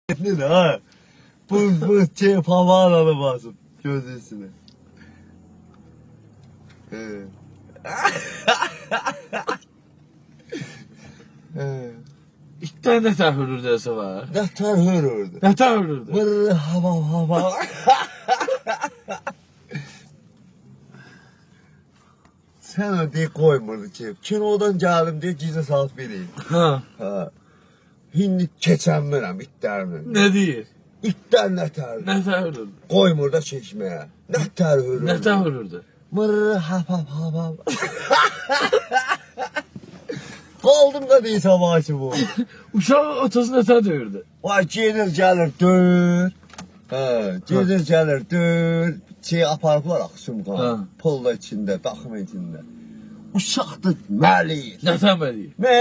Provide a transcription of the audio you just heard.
Ne ha? Bu falan alamazsın gözüsüne. İtten ne tər hürürdəsə var? Nətər hürürdü. Nə tər hürürdü? Vırr hava. Sen o diye koymurdu ki. Kinodan geldim diye gizli saat vereyim. Ha. Ha. Hindi keçenmirəm itlərini. Nə deyir? İtlər nətər. Nə tər hürürdü? Koymur da çeşmeye. Nətər hürürdü. Nə tər hürürdü? Mırr hava. Kaldım da değil savaşı bu. Uşaq atası nə tər döyürdü? Vay gelir dür. Ha, gelir dür. Şey aparıblar axşam Ha. qan. Pulla içində, daxım içində. Uşaq da məli. Nə tər məliyir? Mə.